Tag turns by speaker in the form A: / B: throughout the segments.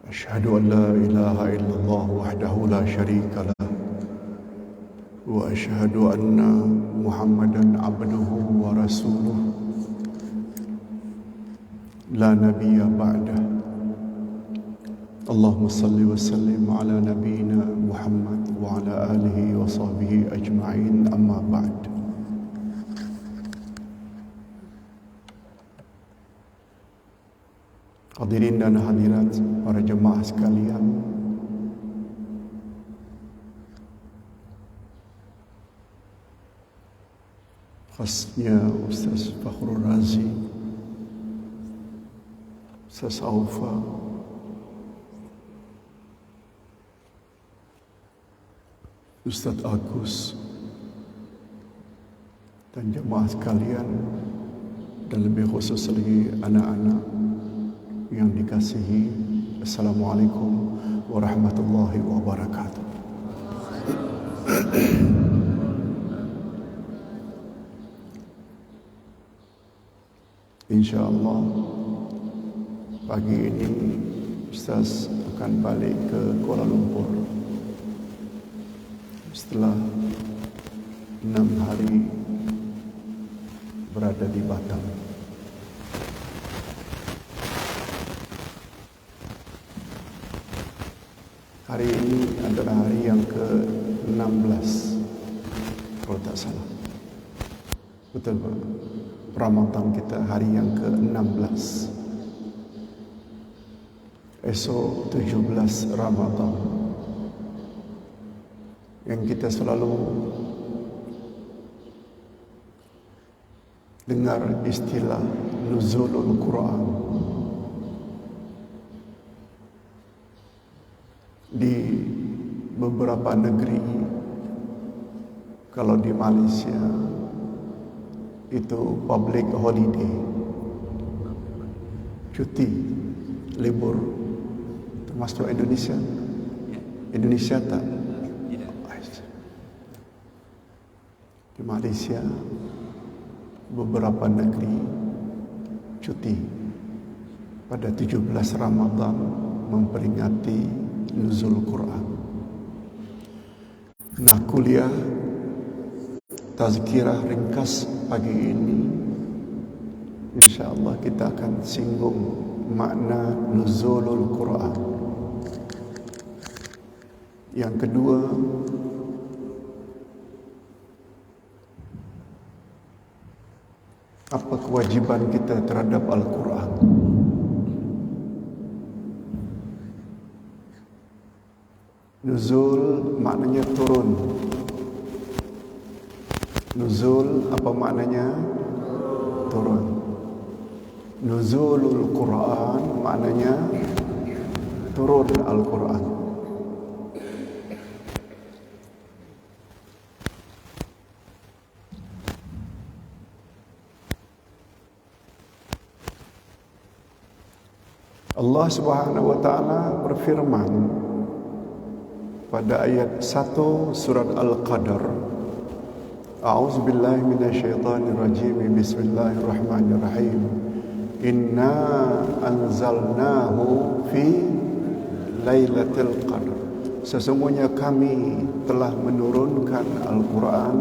A: أشهد أن لا إله إلا الله وحده لا شريك له وأشهد أن محمدا عبده ورسوله لا نبي بعده اللهم صل وسلم على نبينا محمد وعلى آله وصحبه أجمعين أما بعد. Hadirin dan hadirat para jemaah sekalian, khasnya Ustaz Fakhrul Razi, Ustaz Aufa, Ustaz Agus, dan jemaah sekalian, dan lebih khusus lagi anak-anak yang dikasihi, Assalamualaikum warahmatullahi wabarakatuh. InsyaAllah pagi ini Ustaz akan balik ke Kuala Lumpur setelah 6 hari berada di Batam. Hari ini adalah hari yang ke-16 kalau tak salah. Betul Pak? Ramadan kita hari yang ke-16. Esok 17 Ramadan. Yang kita selalu dengar istilah nuzulul Quran. Di beberapa negeri, kalau di Malaysia itu public holiday, cuti, libur, termasuk Indonesia. Indonesia tak? Di Malaysia beberapa negeri cuti pada 17 Ramadan memperingati nuzul Quran. Nah, kuliah tazkirah ringkas pagi ini insyaAllah kita akan singgung makna nuzulul Quran. Yang kedua, apa kewajiban kita terhadap Al-Quran. Nuzul maknanya turun. Nuzul apa maknanya? Turun. Nuzulul Quran maknanya turun Al-Quran. Allah Subhanahu wa taala berfirman pada ayat 1 surat Al-Qadar. A'udzubillahi minasyaitonirrajim. Bismillahirrahmanirrahim. Inna anzalnahu fi lailatul qadar. Sesungguhnya kami telah menurunkan Al-Quran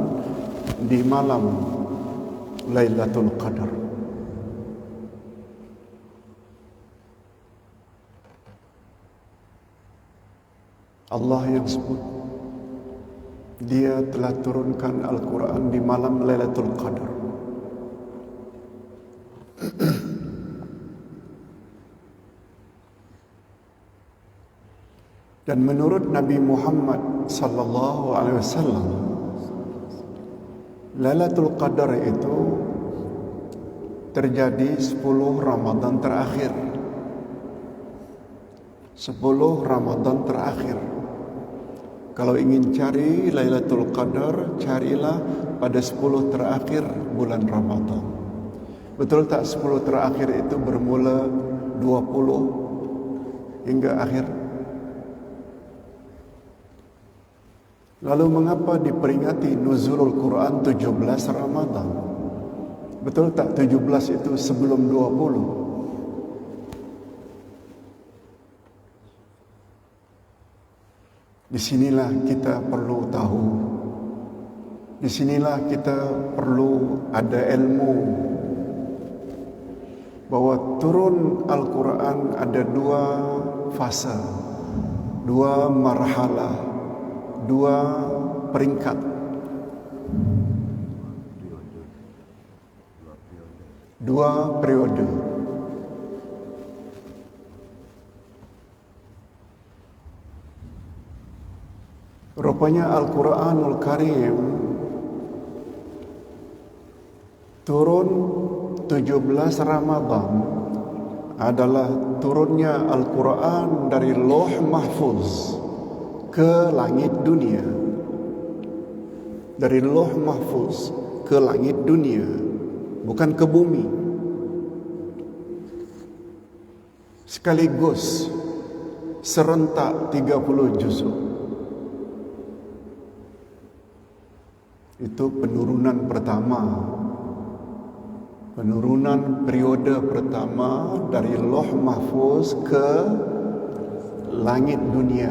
A: di malam Lailatul Qadar. Allah yang sebut Dia telah turunkan Al-Quran di malam Lailatul Qadar. Dan menurut Nabi Muhammad sallallahu alaihi wasallam, Lailatul Qadar itu terjadi 10 Ramadan terakhir. 10 Ramadan terakhir. Kalau ingin cari Lailatul Qadar, carilah pada 10 terakhir bulan Ramadan. Betul tak 10 terakhir itu bermula 20 hingga akhir? Lalu mengapa diperingati nuzulul Quran 17 Ramadan? Betul tak 17 itu sebelum 20? Di sinilah kita perlu tahu, di sinilah kita perlu ada ilmu bahwa turun Al-Quran ada dua fasa, dua marhalah, dua peringkat, dua periode. Rupanya Al-Quranul Karim turun 17 Ramadan adalah turunnya Al-Quran dari Lauh Mahfuz ke langit dunia. Dari Lauh Mahfuz ke langit dunia, bukan ke bumi. Sekaligus serentak 30 juzuk. Itu penurunan pertama, penurunan periode pertama dari Lauh Mahfuz ke langit dunia.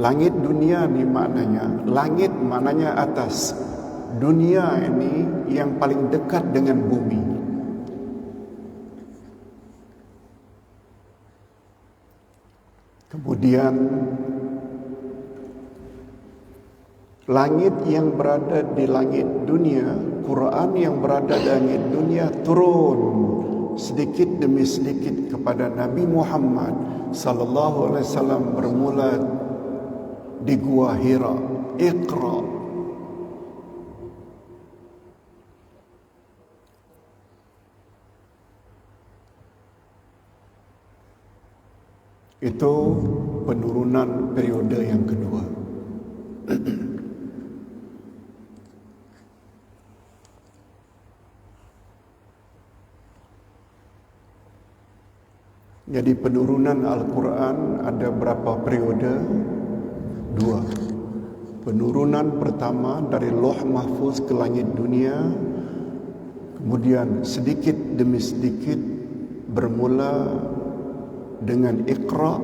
A: Langit dunia ni maknanya, langit maknanya atas, dunia ini yang paling dekat dengan bumi. Kemudian langit yang berada di langit dunia, Quran yang berada di langit dunia turun sedikit demi sedikit kepada Nabi Muhammad sallallahu alaihi wasallam bermula di Gua Hira. Iqra. Itu penurunan periode yang kedua. Jadi penurunan Al-Quran ada berapa periode? Dua. Penurunan pertama dari Lauh Mahfuz ke langit dunia, kemudian sedikit demi sedikit bermula dengan Iqra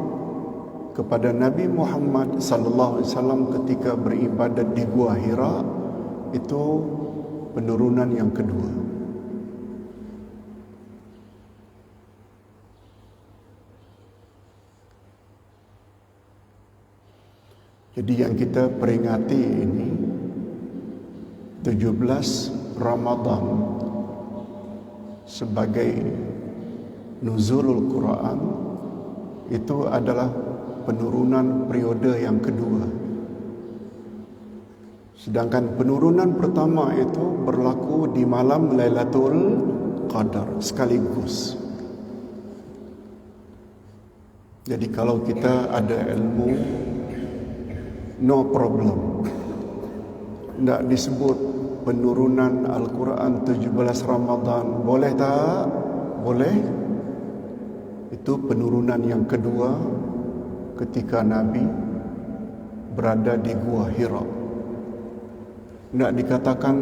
A: kepada Nabi Muhammad sallallahu alaihi wasallam ketika beribadat di Gua Hira. Itu penurunan yang kedua. Jadi yang kita peringati ini 17 Ramadan sebagai nuzulul Quran, itu adalah penurunan periode yang kedua. Sedangkan penurunan pertama itu berlaku di malam Lailatul Qadar sekaligus. Jadi kalau kita ada ilmu, no problem. Tak disebut penurunan Al-Quran 17 Ramadan. Boleh tak? Boleh. Itu penurunan yang kedua ketika Nabi berada di Gua Hira. Tak dikatakan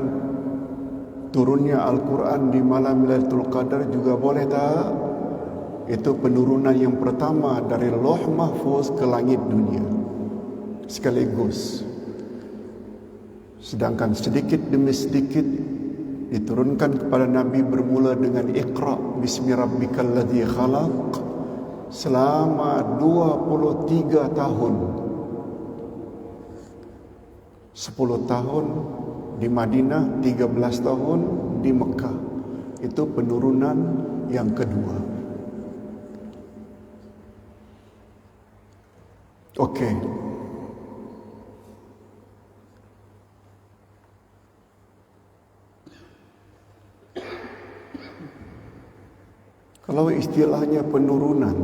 A: turunnya Al-Quran di malam Lailatul Qadar juga boleh tak? Itu penurunan yang pertama dari Lauh Mahfuz ke langit dunia sekaligus. Sedangkan sedikit demi sedikit diturunkan kepada Nabi bermula dengan Iqra bismi rabbikal ladzi khalaq selama 23 tahun. 10 tahun di Madinah, 13 tahun di Mekah. Itu penurunan yang kedua. Okey. Kalau istilahnya penurunan,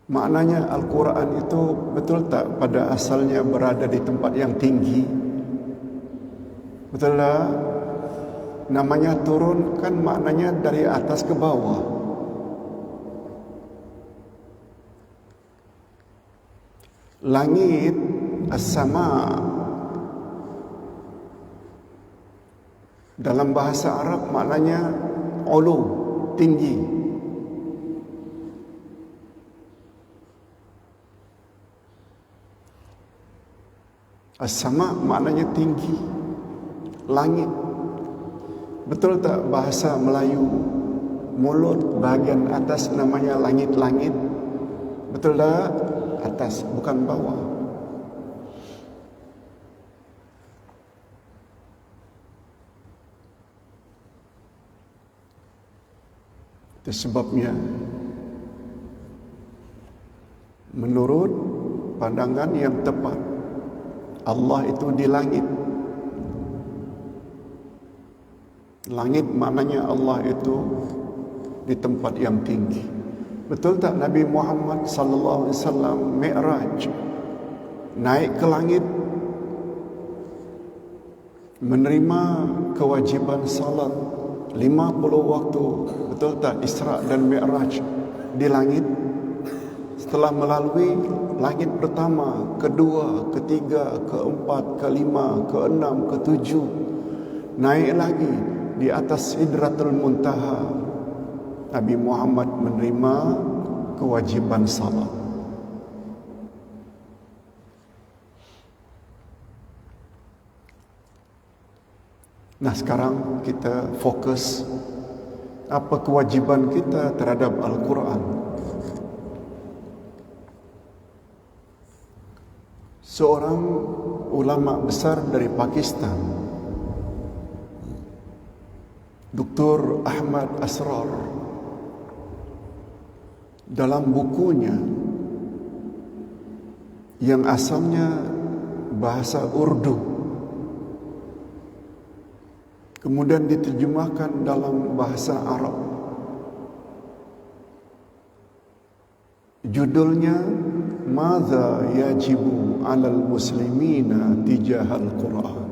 A: maknanya Al-Quran itu betul tak pada asalnya berada di tempat yang tinggi? Betul tak? Namanya turun kan maknanya dari atas ke bawah. Langit, as-sama, dalam bahasa Arab maknanya ulu, tinggi. As-sama maknanya tinggi, langit. Betul tak bahasa Melayu? Mulut bahagian atas namanya langit-langit. Betul tak? Atas, bukan bawah. Itu sebabnya menurut pandangan yang tepat, Allah itu di langit. Langit maknanya Allah itu di tempat yang tinggi. Betul tak Nabi Muhammad sallallahu alaihi wasallam Mi'raj, naik ke langit, menerima kewajiban salat 50 waktu. Betul tak Isra dan Mi'raj di langit? Setelah melalui langit pertama, kedua, ketiga, keempat, kelima, keenam, ketujuh, naik lagi di atas Sidratul Muntaha, Nabi Muhammad menerima kewajiban salat. Nah, sekarang kita fokus apa kewajiban kita terhadap Al-Quran. Seorang ulama besar dari Pakistan, Dr. Ahmad Asrar, dalam bukunya yang asalnya bahasa Urdu, kemudian diterjemahkan dalam bahasa Arab, judulnya Madza yajibu 'alal muslimina tijahal Quran.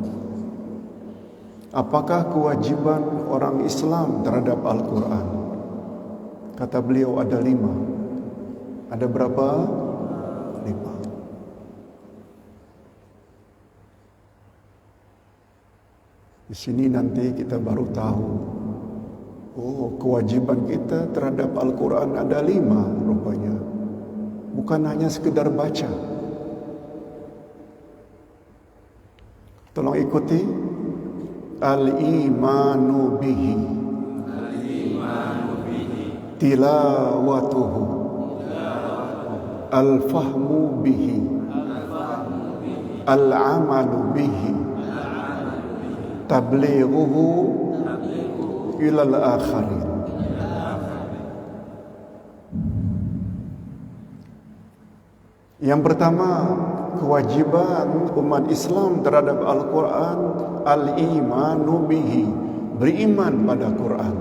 A: Apakah kewajiban orang Islam terhadap Al-Quran? Kata beliau ada 5. Ada berapa? 5. Di sini nanti kita baru tahu, oh, kewajiban kita terhadap Al-Quran ada 5 rupanya. Bukan hanya sekedar baca. Tolong ikuti. Al-imanu bihi, tilawatuhu, al-fahmu bihi, al-amalu bihi, tablighuhu ilal akharin. Yang pertama, kewajiban umat Islam terhadap Al-Quran, al-imanu bihi, beriman pada Quran.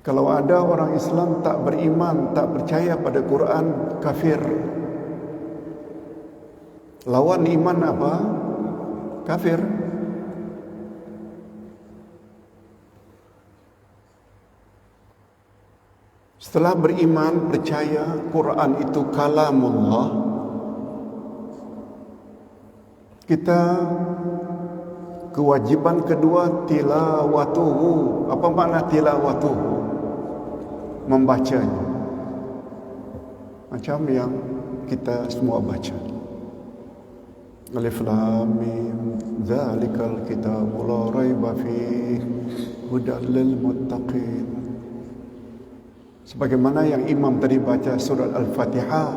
A: Kalau ada orang Islam tak beriman, tak percaya pada Quran, kafir. Lawan iman apa? Kafir. Setelah beriman, percaya Quran itu kalamullah, kita kewajiban kedua tilawatuhu. Apa makna tilawatuhu? Membacanya. Macam yang kita semua baca. Alif Lam Mim, dzalikal kitabu la raiba fihi, hudal lil muttaqin. Sebagaimana yang imam tadi baca surat Al-Fatihah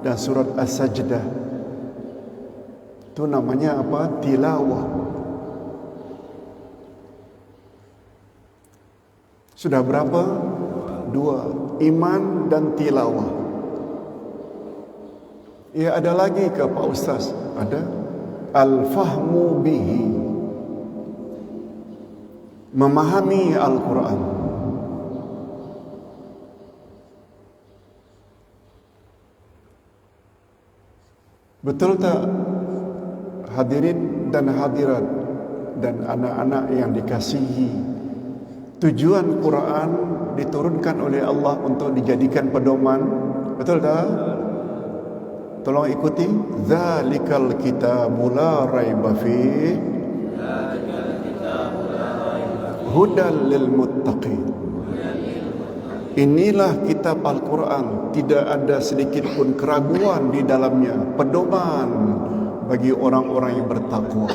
A: dan surat As-Sajdah. Itu namanya apa? Tilawah. Sudah berapa? 2. Iman dan tilawah. Ya, ada lagi ke Pak Ustaz? Ada. Al-fahmu bihi, memahami Al-Quran. Betul tak hadirin dan hadirat dan anak-anak yang dikasihi, tujuan Quran diturunkan oleh Allah untuk dijadikan pedoman? Betul tak? Tolong ikuti. Dzalikal kitabu la raiba fihi, hudal lil muttaqin. Inilah kitab Al-Quran, tidak ada sedikit pun keraguan di dalamnya, pedoman bagi orang-orang yang bertakwa.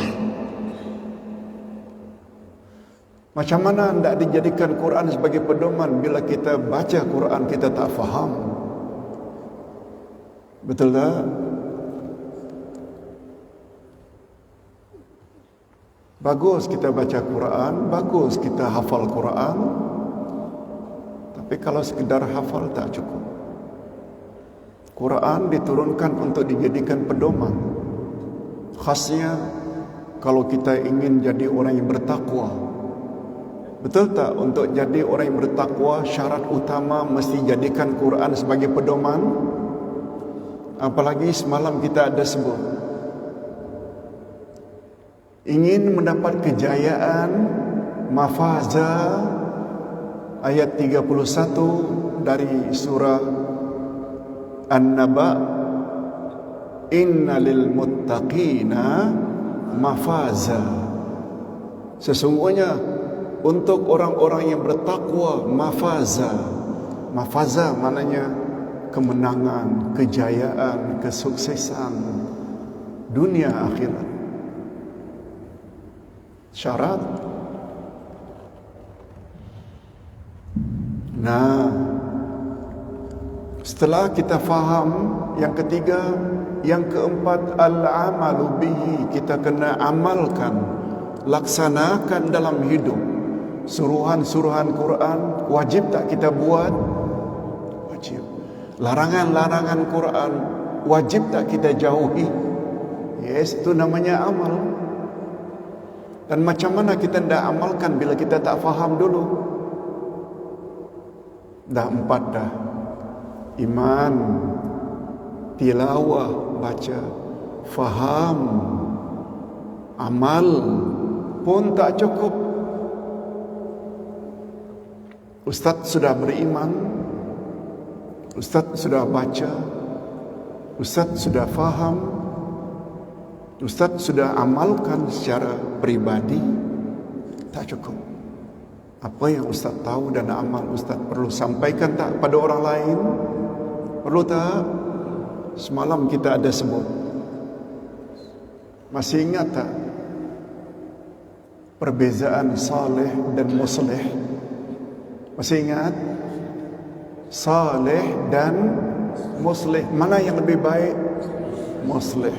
A: Macam mana hendak dijadikan Quran sebagai pedoman bila kita baca Quran kita tak faham? Betul tak? Bagus kita baca Quran, bagus kita hafal Quran, tapi kalau sekedar hafal tak cukup. Quran diturunkan untuk dijadikan pedoman. Khasnya kalau kita ingin jadi orang yang bertakwa. Betul tak? Untuk jadi orang yang bertakwa, syarat utama mesti jadikan Quran sebagai pedoman. Apalagi semalam kita ada sebut, ingin mendapat kejayaan, mafaza, ayat 31 dari surah An-Naba, inna lil muttaqina mafaza. Sesungguhnya untuk orang-orang yang bertakwa, mafaza. Mafaza maknanya kemenangan, kejayaan, kesuksesan dunia akhirat. Syarat. Nah, setelah kita faham yang ketiga, yang keempat, al-amalu bihi, kita kena amalkan, laksanakan dalam hidup. Suruhan-suruhan Quran wajib tak kita buat? Wajib. Larangan-larangan Quran wajib tak kita jauhi? Yes, itu namanya amal. Dan macam mana kita hendak amalkan bila kita tak faham dulu? Dah 4 dah. Iman, tilawah, baca, faham, amal pun tak cukup. Ustaz sudah beriman, Ustaz sudah baca, Ustaz sudah faham, Ustaz sudah amalkan secara peribadi, tak cukup. Apa yang Ustaz tahu dan amal, Ustaz perlu sampaikan tak pada orang lain? Perlu tak? Semalam kita ada sebut. Masih ingat tak perbezaan saleh dan muslih? Masih ingat? Saleh dan muslih, mana yang lebih baik? Muslih.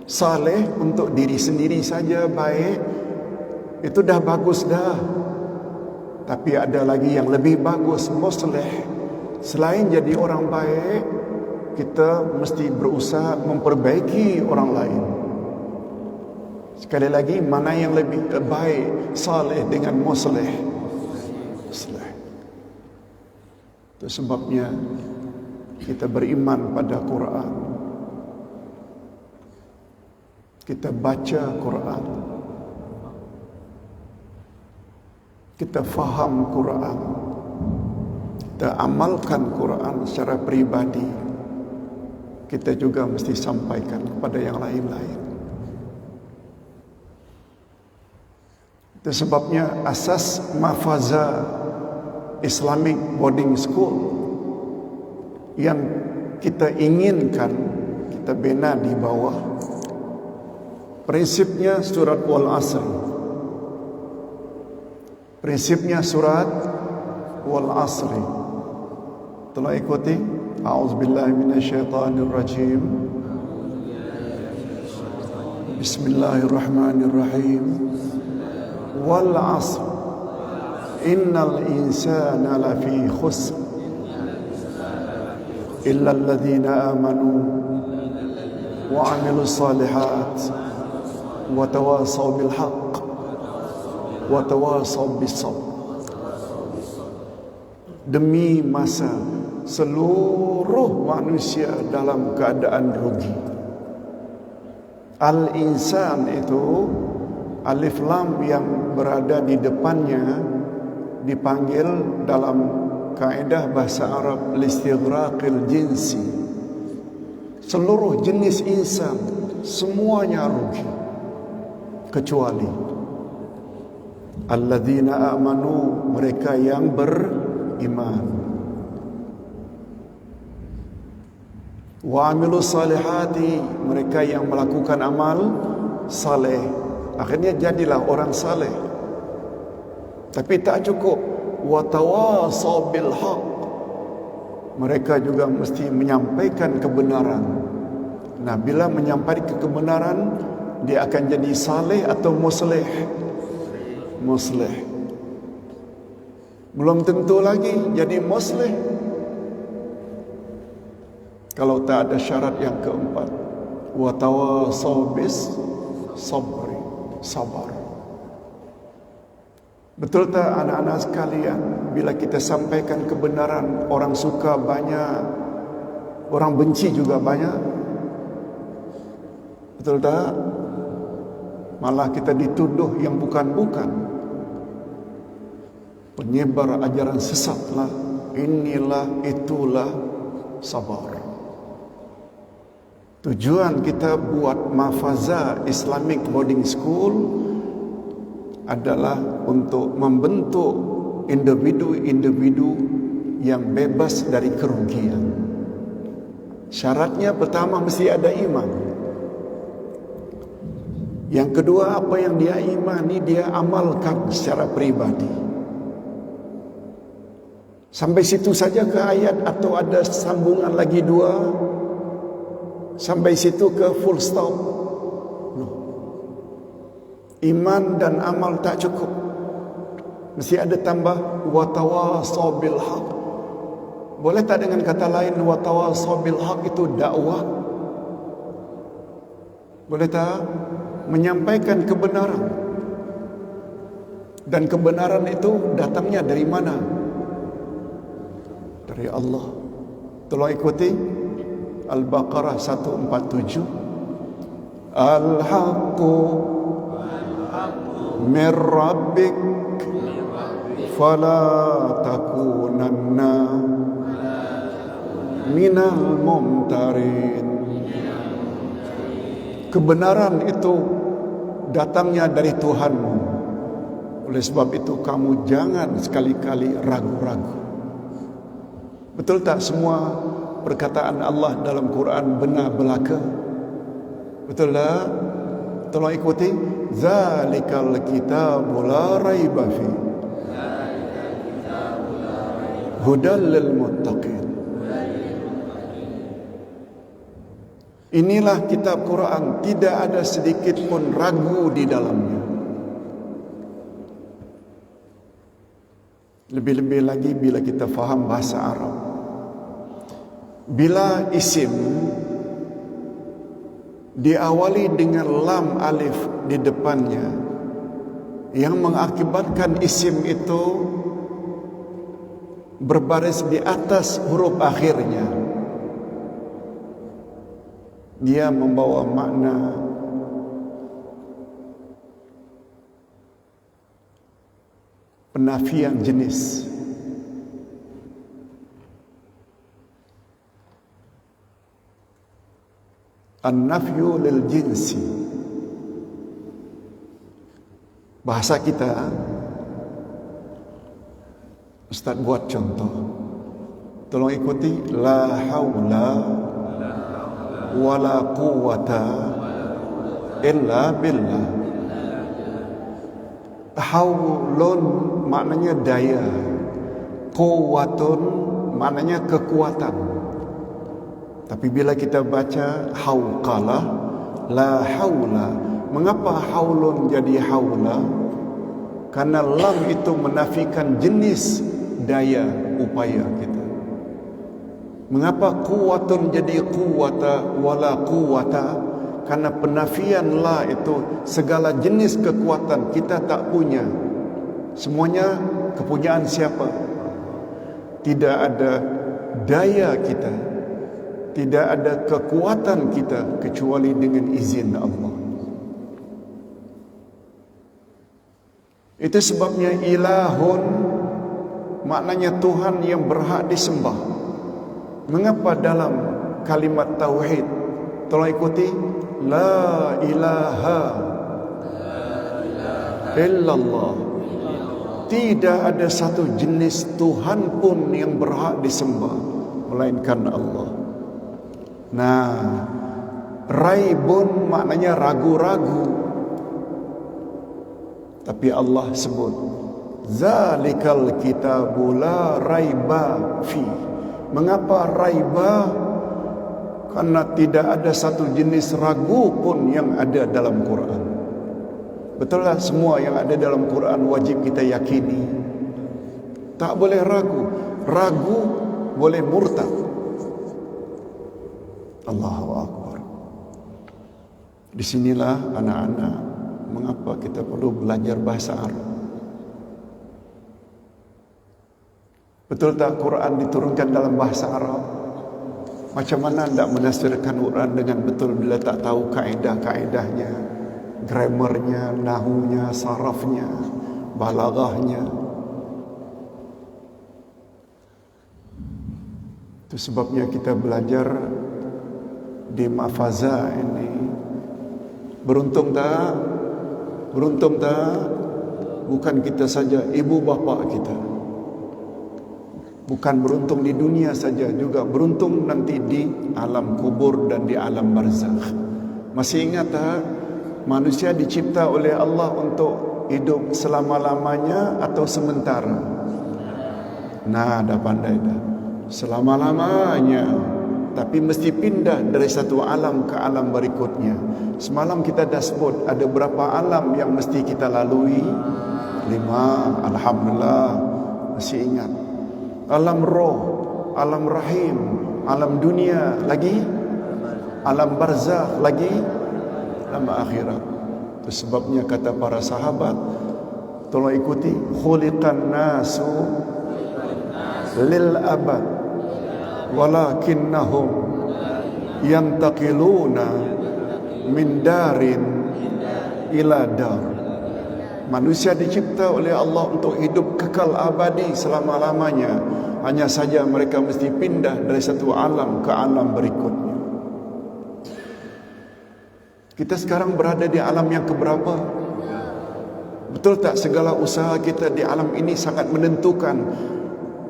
A: Saleh untuk diri sendiri saja baik, itu dah bagus dah. Tapi ada lagi yang lebih bagus, muslih. Selain jadi orang baik, kita mesti berusaha memperbaiki orang lain. Sekali lagi, mana yang lebih baik, saleh dengan muslih? Muslih. Itu sebabnya kita beriman pada Quran. Kita baca Quran. Kita faham Quran. Kita amalkan Quran secara peribadi. Kita juga mesti sampaikan kepada yang lain-lain. Itu sebabnya asas mafaza Islamic boarding school yang kita inginkan, kita bina di bawah. Prinsipnya surat Wal Asr. Prinsipnya surat Wal Asr. Telah ikuti? A'udzubillahi minasyaitanirrajim. Bismillahirrahmanirrahim. Wal Asr. Innal insana lafi khusr illa alladhina amanu wa 'amilus salihat wa tawasaw bil haqq wa tawasaw bis sabr. Demi masa seluruh manusia dalam keadaan rugi. Al-insan itu alif lam yang berada di depannya dipanggil dalam kaedah bahasa Arab listighraqil jinsi. Seluruh jenis insan semuanya rugi kecuali alladzina amanu, mereka yang iman. Wa amilu salihati, mereka yang melakukan amal saleh, akhirnya jadilah orang saleh. Tapi tak cukup, wa tawasaw bil haq, mereka juga mesti menyampaikan kebenaran. Nah, bila menyampaikan kebenaran, dia akan jadi saleh atau muslih? Muslih. Belum tentu lagi jadi muslih kalau tak ada syarat yang keempat, wa tawasaw bis sabri, sabar. Betul tak anak-anak sekalian, bila kita sampaikan kebenaran, orang suka banyak, orang benci juga banyak. Betul tak? Malah kita dituduh yang bukan-bukan. Penyebar ajaran sesatlah, inilah, itulah, sabar. Tujuan kita buat Mahfazah Islamic Boarding School adalah untuk membentuk individu-individu yang bebas dari kerugian. Syaratnya pertama mesti ada iman. Yang kedua, apa yang dia imani dia amalkan secara pribadi. Sampai situ saja ke ayat atau ada sambungan lagi dua? Sampai situ ke full stop? No. Iman dan amal tak cukup. Mesti ada tambah wa tawasaw bil haq. Boleh tak dengan kata lain wa tawasaw bil haq itu dakwah? Boleh tak? Menyampaikan kebenaran. Dan kebenaran itu datangnya dari mana? Dari Allah. Tolong ikuti Al-Baqarah 147. Al-haqqu min rabbik fala takunanna minal mumtarin. Kebenaran itu datangnya dari Tuhanmu. Oleh sebab itu kamu jangan sekali-kali ragu-ragu. Betul tak semua perkataan Allah dalam Quran benar belaka? Betul tak? Tolong ikuti. Zalikal kitabu la raiba fi hudal lil muttaqin. Inilah kitab Quran, tidak ada sedikit pun ragu di dalamnya. Lebih-lebih lagi bila kita faham bahasa Arab. Bila isim diawali dengan lam alif di depannya, yang mengakibatkan isim itu berbaris di atas huruf akhirnya, dia membawa makna penafian jenis. An-nafyu lil jinsi. Bahasa kita, Ustaz buat contoh. Tolong ikuti. La haula wala quwwata illa billah. Haulun maknanya daya, quwwatun maknanya kekuatan. Tapi bila kita baca hauqalah, la haula. Mengapa haulun jadi haula? Karena lam itu menafikan jenis daya upaya kita. Mengapa quwwatun jadi quwwata wala quwwata? Karena penafian la itu segala jenis kekuatan kita tak punya. Semuanya kepunyaan siapa? Tidak ada daya kita, tidak ada kekuatan kita kecuali dengan izin Allah. Itu sebabnya ilahun maknanya Tuhan yang berhak disembah. Mengapa dalam kalimat tauhid, tolong ikuti, la ilaha illallah tidak ada satu jenis Tuhan pun yang berhak disembah melainkan Allah. Nah, raibun maknanya ragu-ragu. Tapi Allah sebut zalikal kitabu la raiba fi. Mengapa raiba? Karena tidak ada satu jenis ragu pun yang ada dalam Quran. Betul lah, semua yang ada dalam Quran wajib kita yakini. Tak boleh ragu. Ragu boleh murtad. Allahu Akbar. Disinilah anak-anak, mengapa kita perlu belajar bahasa Arab. Betul tak Quran diturunkan dalam bahasa Arab? Macam mana hendak menafsirkan Quran dengan betul bila tak tahu kaedah-kaedahnya, grammarnya, nahunya, sarafnya, balaghahnya? Itu sebabnya kita belajar di Mahfazah ini. Beruntung tak? Beruntung tak? Bukan kita saja, ibu bapa kita. Bukan beruntung di dunia saja, juga beruntung nanti di alam kubur dan di alam barzakh. Masih ingat tak? Manusia dicipta oleh Allah untuk hidup selama-lamanya atau sementara? Nah, dah pandai dah. Selama-lamanya. Tapi mesti pindah dari satu alam ke alam berikutnya. Semalam kita dah sebut ada berapa alam yang mesti kita lalui? 5. Alhamdulillah, masih ingat. Alam roh, alam rahim, alam dunia, lagi alam barzakh, lagi alam akhirat. Itu sebabnya kata para sahabat, tolong ikuti, khuliqan nasu lil abad walakinnahum yantaqiluna min darin ila dar. Manusia dicipta oleh Allah untuk hidup kekal abadi selama-lamanya. Hanya saja mereka mesti pindah dari satu alam ke alam berikutnya. Kita sekarang berada di alam yang keberapa? Betul tak segala usaha kita di alam ini sangat menentukan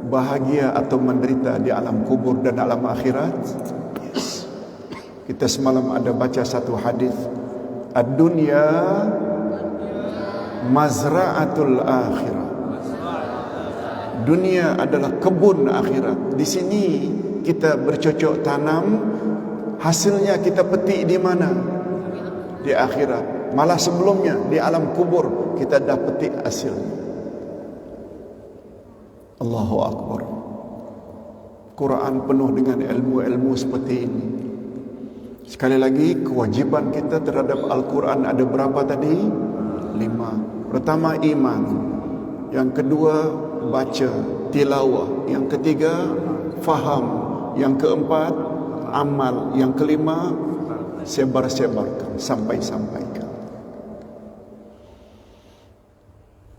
A: bahagia atau menderita di alam kubur dan alam akhirat? Yes. Kita semalam ada baca satu hadis, ad-dunya mazra'atul akhirah. Dunia adalah kebun akhirat. Di sini kita bercocok tanam, hasilnya kita petik di mana? Di akhirat. Malah sebelumnya di alam kubur kita dah petik hasilnya. Allahu Akbar. Quran penuh dengan ilmu-ilmu seperti ini. Sekali lagi, kewajiban kita terhadap Al-Quran ada berapa tadi? 5. Pertama, iman. Yang kedua, baca, tilawah. Yang ketiga, faham. Yang keempat, amal. Yang kelima, sebar-sebarkan, sampaikan.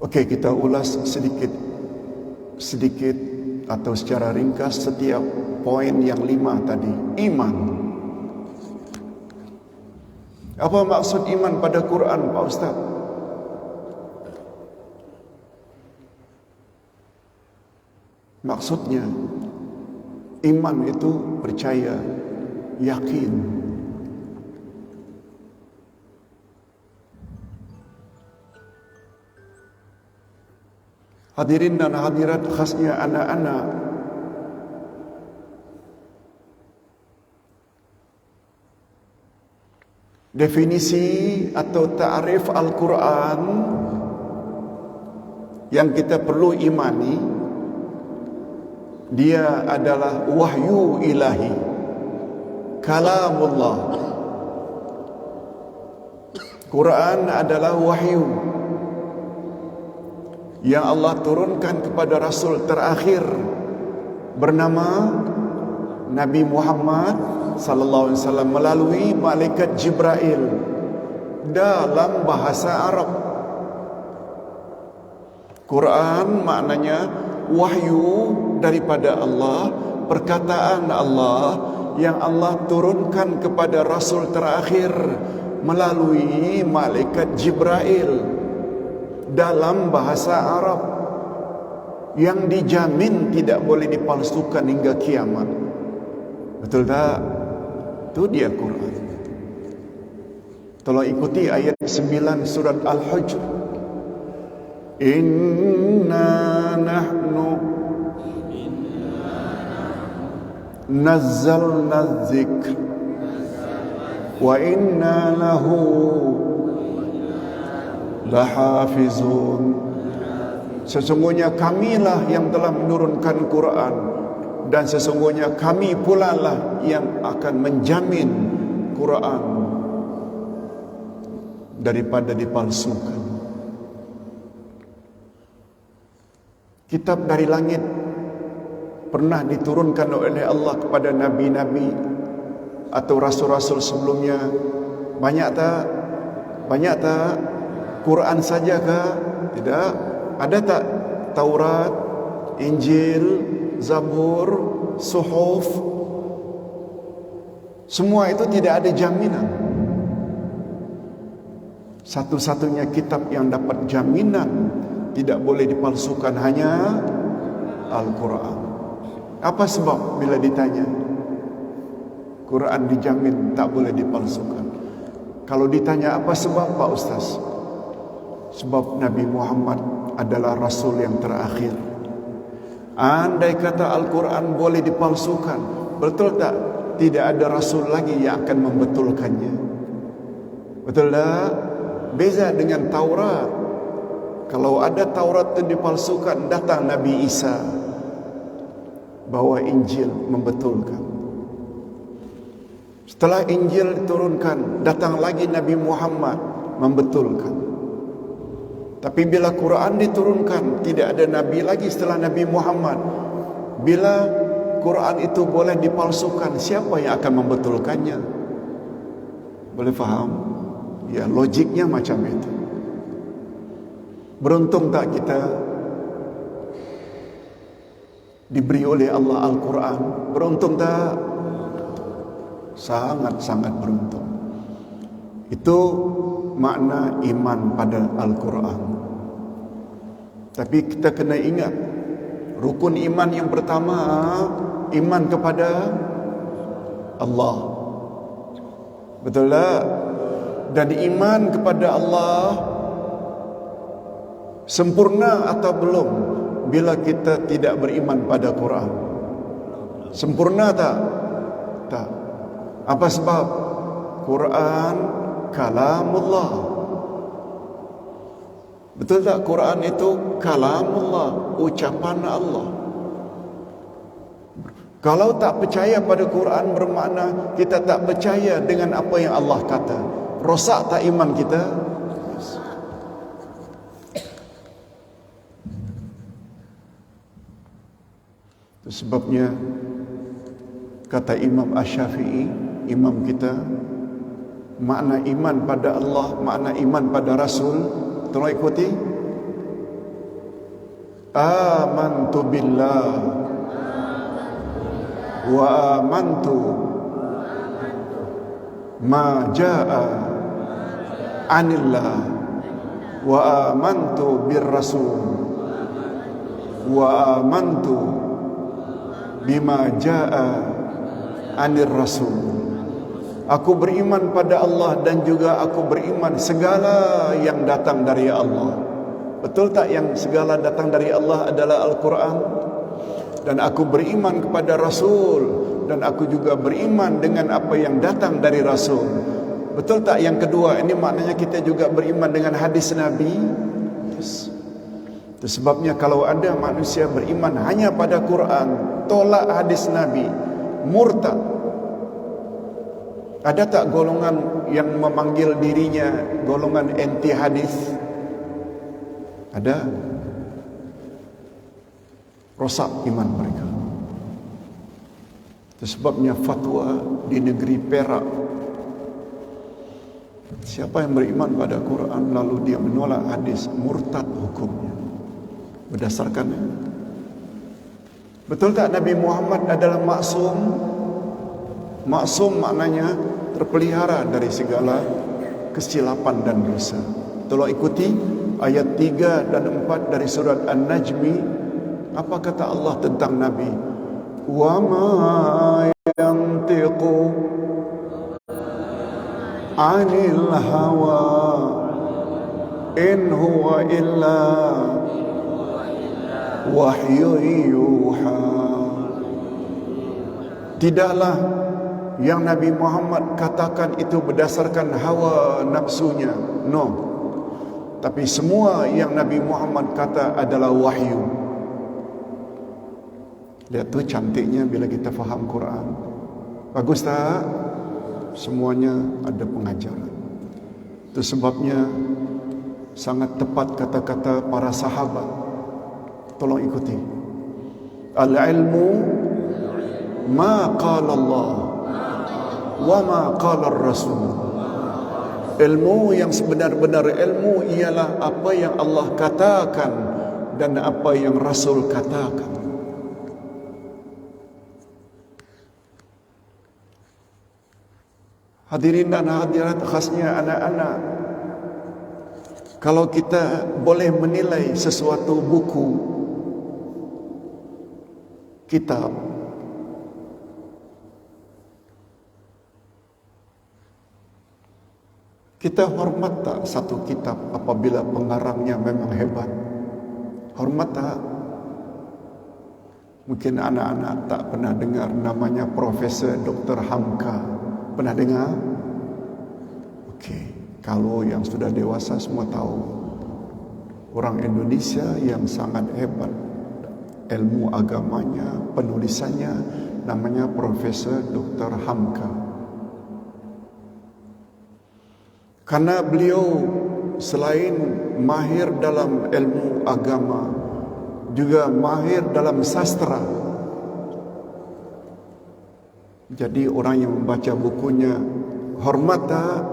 A: Okey, kita ulas sedikit atau secara ringkas setiap poin yang 5 tadi. Iman. Apa maksud iman pada Quran, Pak Ustaz? Maksudnya, iman itu percaya, yakin. Hadirin dan hadirat, khasnya anak-anak, definisi atau ta'rif Al-Quran yang kita perlu imani, dia adalah wahyu ilahi, kalamullah. Quran adalah wahyu yang Allah turunkan kepada Rasul terakhir bernama Nabi Muhammad sallallahu alaihi wasallam melalui malaikat Jibril dalam bahasa Arab. Quran maknanya wahyu daripada Allah, perkataan Allah yang Allah turunkan kepada Rasul terakhir melalui malaikat Jibril dalam bahasa Arab. yang dijamin tidak boleh dipalsukan hingga kiamat. Betul tak? Itu dia Quran. Tolong ikuti ayat 9 surat Al-Hujr. Inna nahnu nazzalna dzikr wa inna lahu lahafizun. Sesungguhnya kamilah yang telah menurunkan Quran, dan sesungguhnya kami pula lah yang akan menjamin Quran daripada dipalsukan. Kitab dari langit pernah diturunkan oleh Allah kepada nabi-nabi atau rasul-rasul sebelumnya. Banyak tak? Banyak tak? Quran saja kah? Tidak. Ada tak Taurat, Injil, Zabur, Suhuf? Semua itu tidak ada jaminan. Satu-satunya kitab yang dapat jaminan tidak boleh dipalsukan hanya Al-Quran. Apa sebab bila ditanya Quran dijamin tak boleh dipalsukan? Kalau ditanya apa sebab, Pak Ustaz? Sebab Nabi Muhammad adalah Rasul yang terakhir. Andai kata Al-Quran boleh dipalsukan, betul tak? Tidak ada Rasul lagi yang akan membetulkannya. Betul tak? Beza dengan Taurat. Kalau ada Taurat itu dipalsukan, datang Nabi Isa bawa Injil membetulkan. Setelah Injil diturunkan, datang lagi Nabi Muhammad membetulkan. Tapi bila Quran diturunkan, tidak ada Nabi lagi setelah Nabi Muhammad. Bila Quran itu boleh dipalsukan, siapa yang akan membetulkannya? Boleh faham? Ya, logiknya macam itu. Beruntung tak kita diberi oleh Allah Al-Quran? Beruntung tak? Sangat-sangat beruntung. Itu makna iman pada Al-Quran. Tapi kita kena ingat, rukun iman yang pertama, iman kepada Allah. Betul tak? Dan iman kepada Allah sempurna atau belum bila kita tidak beriman pada Quran? Sempurna tak? Tak. Apa sebab? Quran kalamullah. Betul tak? Quran itu kalamullah, ucapan Allah. Kalau tak percaya pada Quran, bermakna kita tak percaya dengan apa yang Allah kata. Rosak tak iman kita? Itu sebabnya kata Imam Asy-Syafi'i, imam kita, makna iman pada Allah, makna iman pada Rasul, tolong ikuti. Amantu billah wa amantu ma jaa anillah wa amantu bir rasul wa amantu bima jaa anir rasul. Aku beriman pada Allah dan juga aku beriman segala yang datang dari Allah. Betul tak yang segala datang dari Allah adalah Al-Quran? Dan aku beriman kepada Rasul, dan aku juga beriman dengan apa yang datang dari Rasul. Betul tak yang kedua? Ini maknanya kita juga beriman dengan hadis Nabi. Yes. Itu sebabnya kalau ada manusia beriman hanya pada Quran, tolak hadis Nabi, murtad. Ada tak golongan yang memanggil dirinya golongan anti hadis? Ada. Rosak iman mereka. Itu sebabnya fatwa di negeri Perak, siapa yang beriman pada Quran lalu dia menolak hadis, murtad hukumnya. Berdasarkan, betul tak Nabi Muhammad adalah maksum? Maksum maknanya terpelihara dari segala kesilapan dan dosa. Tolong ikuti ayat 3 dan 4 dari surat An-Najmi Apa kata Allah tentang Nabi? Wa ma yantiqu 'anil hawa in huwa illa wahyu yuha. Tidaklah yang Nabi Muhammad katakan itu berdasarkan hawa nafsunya. No. Tapi semua yang Nabi Muhammad kata adalah wahyu. Lihat tu cantiknya bila kita faham Quran. Bagus tak? Semuanya ada pengajaran. Itu sebabnya sangat tepat kata-kata para sahabat. Tolong ikuti. Al-ilmu ma qala Allah wa ma qala Rasul. Ilmu yang sebenar-benar ilmu ialah apa yang Allah katakan dan apa yang Rasul katakan. Hadirin dan hadirat, khasnya anak-anak, kalau kita boleh menilai sesuatu buku, kitab, kita hormat tak satu kitab apabila pengarangnya memang hebat? Hormat tak? Mungkin anak-anak tak pernah dengar namanya Profesor Dr. Hamka. Pernah dengar? Okey, kalau yang sudah dewasa semua tahu. Orang Indonesia yang sangat hebat ilmu agamanya, penulisannya, namanya Profesor Dr. Hamka. Karena beliau selain mahir dalam ilmu agama, juga mahir dalam sastra. Jadi orang yang membaca bukunya hormat tak,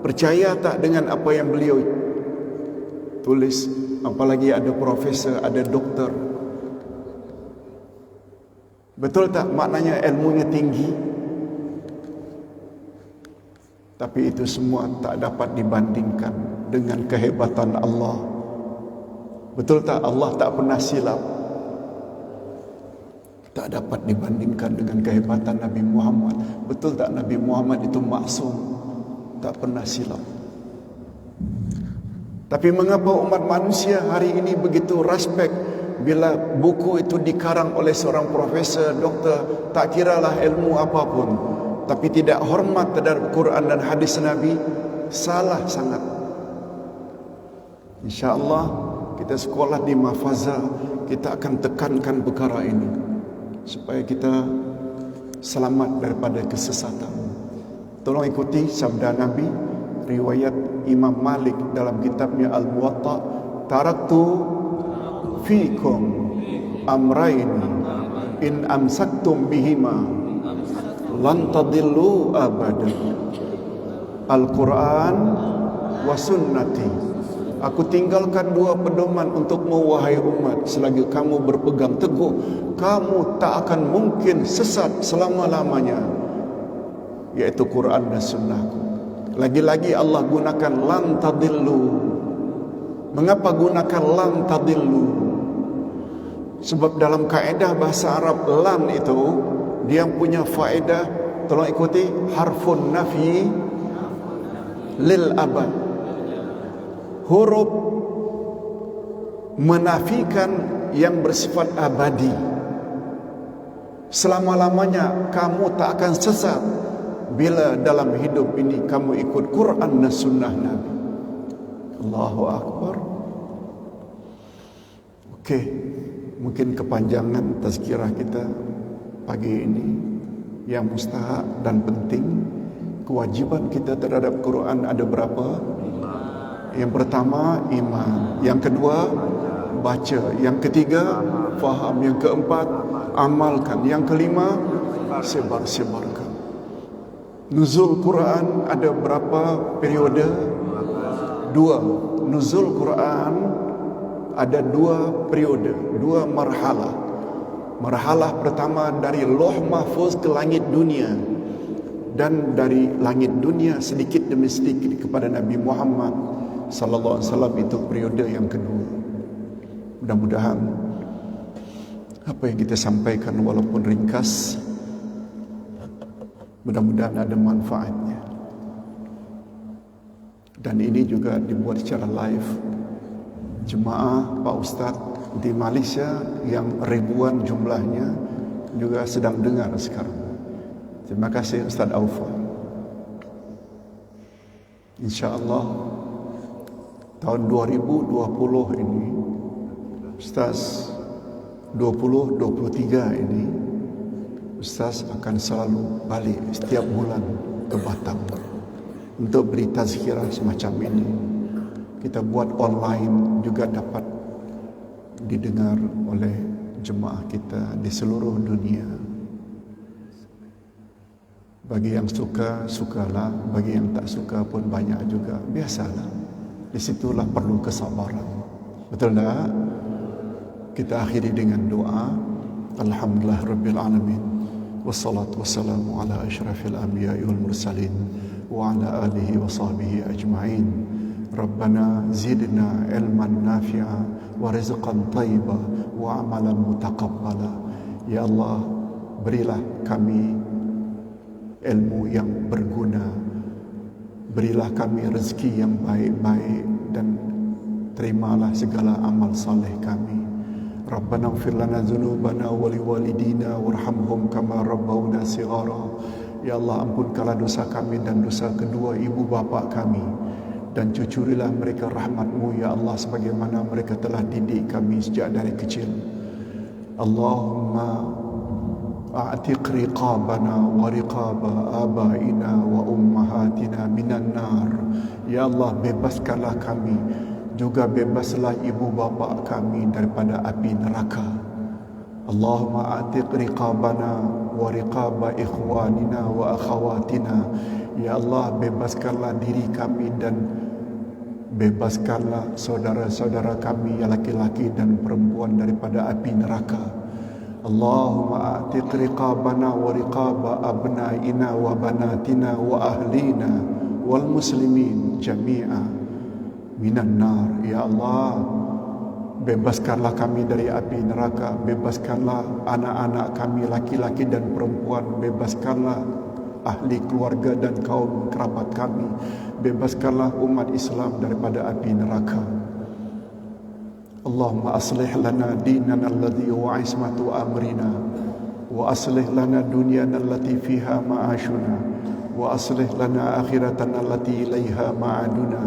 A: percaya tak dengan apa yang beliau tulis, apalagi ada profesor, ada doktor. Betul tak maknanya ilmunya tinggi? Tapi itu semua tak dapat dibandingkan dengan kehebatan Allah. Betul tak Allah tak pernah silap? Tak dapat dibandingkan dengan kehebatan Nabi Muhammad. Betul tak Nabi Muhammad itu maksum, tak pernah silap? Tapi mengapa umat manusia hari ini begitu respek bila buku itu dikarang oleh seorang profesor, doktor, tak kiralah ilmu apapun, tapi tidak hormat terhadap Quran dan hadis Nabi? Salah sangat. InsyaAllah kita sekolah di Mahfazah, kita akan tekankan perkara ini supaya kita selamat daripada kesesatan. Tolong ikuti sabda Nabi, riwayat Imam Malik dalam kitabnya Al-Muwatta, taraktu fikum amraini in amsaktum bihima lan tadillu abadan, Al-Quran wa sunnati. Aku tinggalkan dua pedoman untukmu wahai umat, selagi kamu berpegang teguh, kamu tak akan mungkin sesat selama-lamanya, yaitu Quran dan sunnahku. Lagi-lagi Allah gunakan lan tadillu. Mengapa gunakan lan tadillu? Sebab dalam kaedah bahasa Arab, lan itu dia punya faedah, tolong ikuti, harfun nafi lil abad. Huruf menafikan yang bersifat abadi. Selama-lamanya kamu tak akan sesat bila dalam hidup ini kamu ikut Quran dan sunnah Nabi. Allahu Akbar. Okey, mungkin kepanjangan tazkirah kita pagi ini. Yang mustahak dan penting, kewajiban kita terhadap Quran ada berapa? Yang pertama, iman. Yang kedua, baca. Yang ketiga, faham. Yang keempat, amalkan. Yang kelima, sebar-sebarkan. Nuzul Quran ada berapa periode? Dua. Nuzul Quran ada dua periode, dua marhalah. Marhalah pertama dari Lauh Mahfuz ke langit dunia, dan dari langit dunia sedikit demi sedikit kepada Nabi Muhammad sallallahu alaihi wasallam, itu periode yang kedua. Mudah-mudahan Apa yang kita sampaikan walaupun ringkas, mudah-mudahan ada manfaatnya. Dan ini juga dibuat secara live. Jemaah Pak Ustaz di Malaysia yang ribuan jumlahnya juga sedang dengar sekarang. Terima kasih Ustaz Aufa. InsyaAllah tahun 2020 ini, Ustaz 2023 ini, Ustaz akan selalu balik setiap bulan ke Batam untuk beri tazkirah semacam ini. Kita buat online juga dapat didengar oleh jemaah kita di seluruh dunia. Bagi yang suka, sukalah. Bagi yang tak suka pun banyak juga. Biasalah. Disitulah perlu kesabaran. Betul tak? Kita akhiri dengan doa. Alhamdulillah Rabbil Alamin. Wassalatu wassalamu ala ashrafil anbiya'i wal mursalin. Wa ala alihi wa sahbihi ajma'in. Rabbana zidna ilman nafi'a. Wa rizqan tayyiba. Wa amalan mutaqabbala. Ya Allah, berilah kami ilmu yang berguna. Berilah kami rezeki yang baik-baik. Dan terimalah segala amal saleh kami. Rabbana ighfir lana dzunubana wa liwalidina warhamhum kama rabbawna shighara. Ya Allah, ampunkanlah dosa kami dan dosa kedua ibu bapa kami, dan cucurilah mereka rahmat-Mu ya Allah sebagaimana mereka telah didik kami sejak dari kecil. Allahumma a'tiq riqabana wa riqaba abaina wa ummahatina minan nar. Ya Allah, bebaskanlah kami, juga bebaslah ibu bapa kami daripada api neraka. Allahumma a'tiq riqabana wa riqaba ikhwanina wa akhawatina. Ya Allah, bebaskanlah diri kami dan bebaskanlah saudara-saudara kami yang laki-laki dan perempuan daripada api neraka. Allahumma a'tiq riqabana wa riqaba abnaina wa banatina wa ahlina wal muslimin jami'a minan nar. Ya Allah, bebaskanlah kami dari api neraka. Bebaskanlah anak-anak kami laki-laki dan perempuan. Bebaskanlah ahli keluarga dan kaum kerabat kami. Bebaskanlah umat Islam daripada api neraka. Allahumma aslih lana dinana alladhi huwa ismatu amrina, wa aslih lana dunyana allati fiha ma'ashuna, wa aslih lana akhiratana allati ilaiha ma'aduna,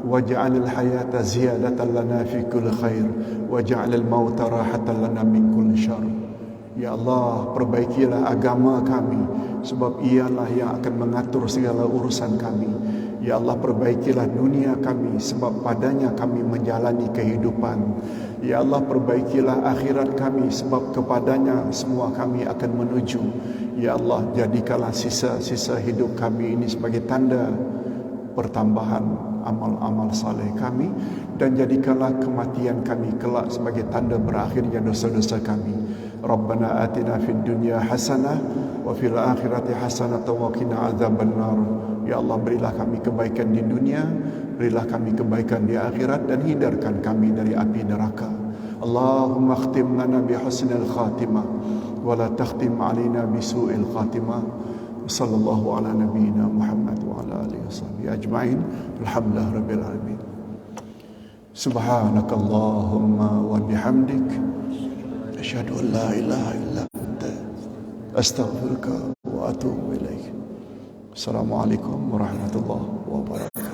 A: waj'al al-hayata ziyadatan lana fi kulli khair, waj'al al-mauta rahatan lana min kulli syarr. Ya Allah, perbaikilah agama kami, sebab ialah yang akan mengatur segala urusan kami. Ya Allah, perbaikilah dunia kami, sebab padanya kami menjalani kehidupan. Ya Allah, perbaikilah akhirat kami, sebab kepadanya semua kami akan menuju. Ya Allah, jadikanlah sisa-sisa hidup kami ini sebagai tanda pertambahan amal-amal saleh kami, dan jadikanlah kematian kami kelak sebagai tanda berakhirnya dosa-dosa kami. Rabbana atina fid dunya hasanah wa fil akhirati hasanah wa qina adzabannar. Ya Allah, berilah kami kebaikan di dunia, berilah kami kebaikan di akhirat, dan hindarkan kami dari api neraka. Allahumma khtim lana bi husnil khatimah wa la takhtim alaina bi su'il khatimah. Sallallahu ala nabiyyina Muhammad wa ala alihi washabihi ajma'in. Alhamdulillah rabbil alamin. Subhanakallahumma wa bihamdik, asyhadu an la ilaha illa anta, astaghfiruka wa atubu ilaik. Assalamualaikum warahmatullahi wabarakatuh.